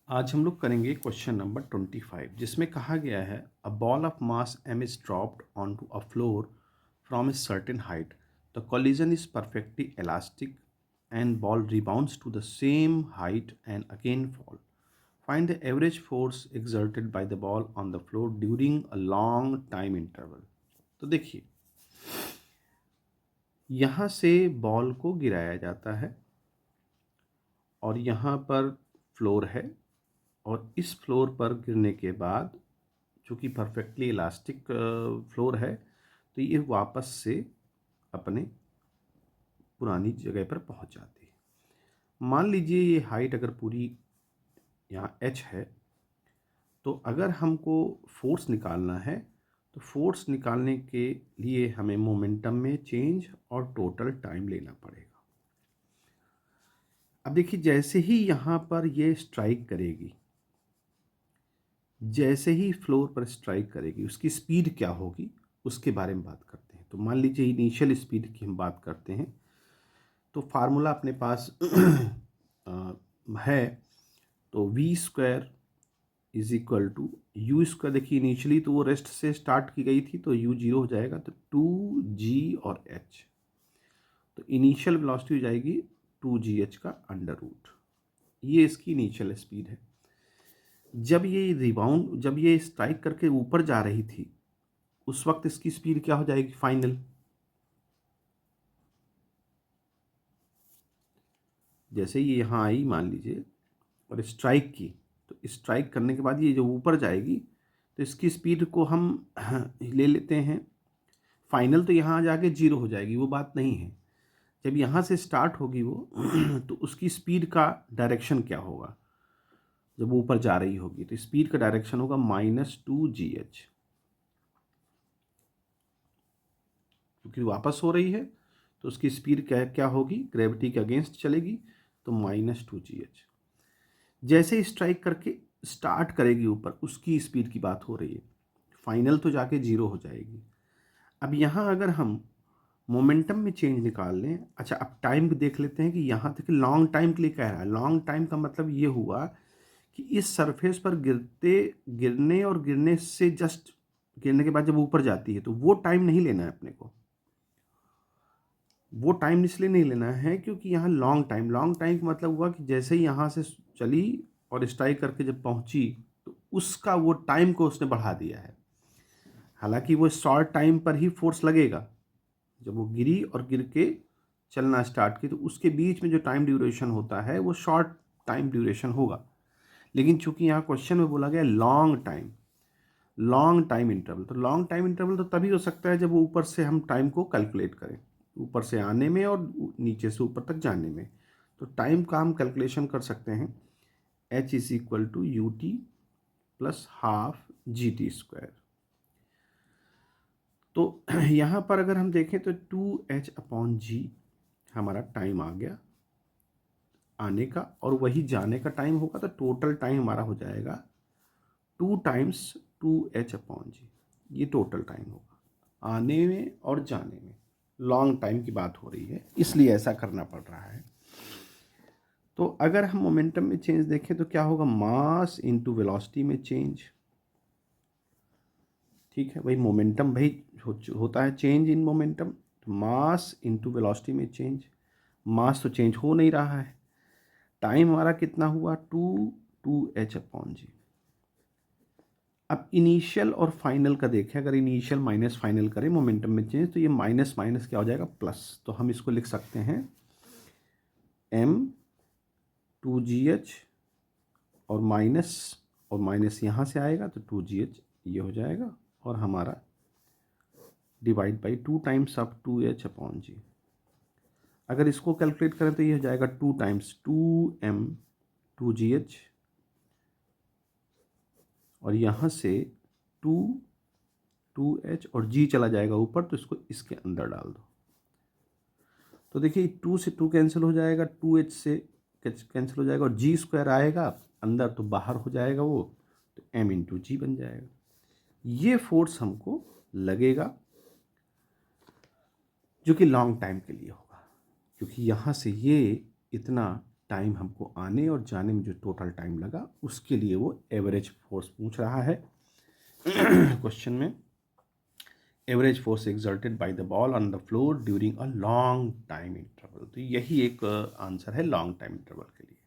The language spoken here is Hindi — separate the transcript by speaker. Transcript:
Speaker 1: आज हम लोग करेंगे क्वेश्चन नंबर 25 जिसमें कहा गया है a ball of mass m is dropped onto a floor from a certain height the collision is perfectly elastic and ball rebounds to the same height and again fall. Find the average force exerted by the ball on the floor during a long time interval. तो देखिए, यहाँ से बॉल को गिराया जाता है और यहाँ पर फ्लोर है और इस फ्लोर पर गिरने के बाद चूँकि परफेक्टली इलास्टिक फ्लोर है तो ये वापस से अपने पुरानी जगह पर पहुंच जाती है। मान लीजिए ये हाइट अगर पूरी यहाँ h है तो अगर हमको फोर्स निकालना है तो फोर्स निकालने के लिए हमें मोमेंटम में चेंज और टोटल टाइम लेना पड़ेगा। अब देखिए, जैसे ही यहाँ पर ये स्ट्राइक करेगी, जैसे ही फ्लोर पर स्ट्राइक करेगी उसकी स्पीड क्या होगी उसके बारे में बात करते हैं। तो मान लीजिए इनिशियल स्पीड की हम बात करते हैं तो फार्मूला अपने पास है। तो v square is equal to u square. देखिए, इनिशियली तो वो रेस्ट से स्टार्ट की गई थी तो यू जीरो हो जाएगा, तो 2g और h। तो इनिशियल वेलोसिटी हो जाएगी 2gh का अंडर रूट। ये इसकी इनिशियल स्पीड है। जब ये स्ट्राइक करके ऊपर जा रही थी उस वक्त इसकी स्पीड क्या हो जाएगी फाइनल। जैसे ये यहाँ आई मान लीजिए और स्ट्राइक की, तो स्ट्राइक करने के बाद ये जब ऊपर जाएगी तो इसकी स्पीड को हम ले लेते हैं फाइनल। तो यहाँ जाके जीरो हो जाएगी, वो बात नहीं है। जब यहाँ से स्टार्ट होगी वो तो उसकी स्पीड का डायरेक्शन क्या होगा। जब ऊपर जा रही होगी तो स्पीड का डायरेक्शन होगा -2gh, क्योंकि वापस हो रही है तो उसकी स्पीड क्या होगी, ग्रेविटी के अगेंस्ट चलेगी, तो -2gh। जैसे स्ट्राइक करके स्टार्ट करेगी ऊपर उसकी स्पीड की बात हो रही है, फाइनल तो जाके जीरो हो जाएगी। अब यहाँ अगर हम मोमेंटम में चेंज निकाल लें, अच्छा अब टाइम देख लेते हैं कि यहाँ तक लॉन्ग टाइम के लिए कह रहा है। लॉन्ग टाइम का मतलब ये हुआ कि इस सरफेस पर गिरने और गिरने से जस्ट गिरने के बाद जब ऊपर जाती है तो वो टाइम नहीं लेना है अपने को। वो टाइम इसलिए नहीं लेना है क्योंकि यहाँ लॉन्ग टाइम का मतलब हुआ कि जैसे ही यहाँ से चली और स्ट्राइक करके जब पहुँची तो उसका वो टाइम को उसने बढ़ा दिया है। हालांकि वो शॉर्ट टाइम पर ही फोर्स लगेगा। जब वो गिरी और गिर के चलना स्टार्ट की तो उसके बीच में जो टाइम ड्यूरेशन होता है वो शॉर्ट टाइम ड्यूरेशन होगा। लेकिन चूंकि यहाँ क्वेश्चन में बोला गया लॉन्ग टाइम इंटरवल, तो लॉन्ग टाइम इंटरवल तो तभी हो सकता है जब वो ऊपर से हम टाइम को कैलकुलेट करें, ऊपर से आने में और नीचे से ऊपर तक जाने में। तो टाइम का हम कैलकुलेशन कर सकते हैं h is equal to u t plus half g t square. तो यहाँ पर अगर हम देखें तो 2h/g हमारा टाइम आ गया आने का, और वही जाने का टाइम होगा, तो टोटल टाइम हमारा हो जाएगा 2 टाइम्स 2h/g। ये टोटल टाइम होगा आने में और जाने में। लॉन्ग टाइम की बात हो रही है इसलिए ऐसा करना पड़ रहा है। तो अगर हम मोमेंटम में चेंज देखें तो क्या होगा, मास इनटू वेलोसिटी में चेंज। ठीक है भाई, मोमेंटम भाई होता है चेंज इन मोमेंटम, तो मास इनटू वेलोसिटी में चेंज। मास तो चेंज हो नहीं रहा है। टाइम हमारा कितना हुआ 2h/g। अब इनिशियल और फाइनल का देखें, अगर इनिशियल माइनस फाइनल करें मोमेंटम में चेंज तो ये माइनस माइनस क्या हो जाएगा प्लस। तो हम इसको लिख सकते हैं m2gh और माइनस यहाँ से आएगा तो 2gh ये हो जाएगा, और हमारा divide by 2 times of 2h/g। अगर इसको कैलकुलेट करें तो ये हो जाएगा 2 टाइम्स 2m2gh, और यहाँ से 2h और g चला जाएगा ऊपर तो इसको इसके अंदर डाल दो। तो देखिए 2 से 2 कैंसिल हो जाएगा, 2h से कैंसिल हो जाएगा और g स्क्वायर आएगा अंदर तो बाहर हो जाएगा वो, तो m/g बन जाएगा। ये फोर्स हमको लगेगा जो कि लॉन्ग टाइम के लिए होगा, क्योंकि यहाँ से ये इतना टाइम हमको आने और जाने में जो टोटल टाइम लगा उसके लिए वो एवरेज फोर्स पूछ रहा है क्वेश्चन में। Average force exerted by the ball on the floor during a long time interval, तो यही एक आंसर है लॉन्ग टाइम इंटरवल के लिए।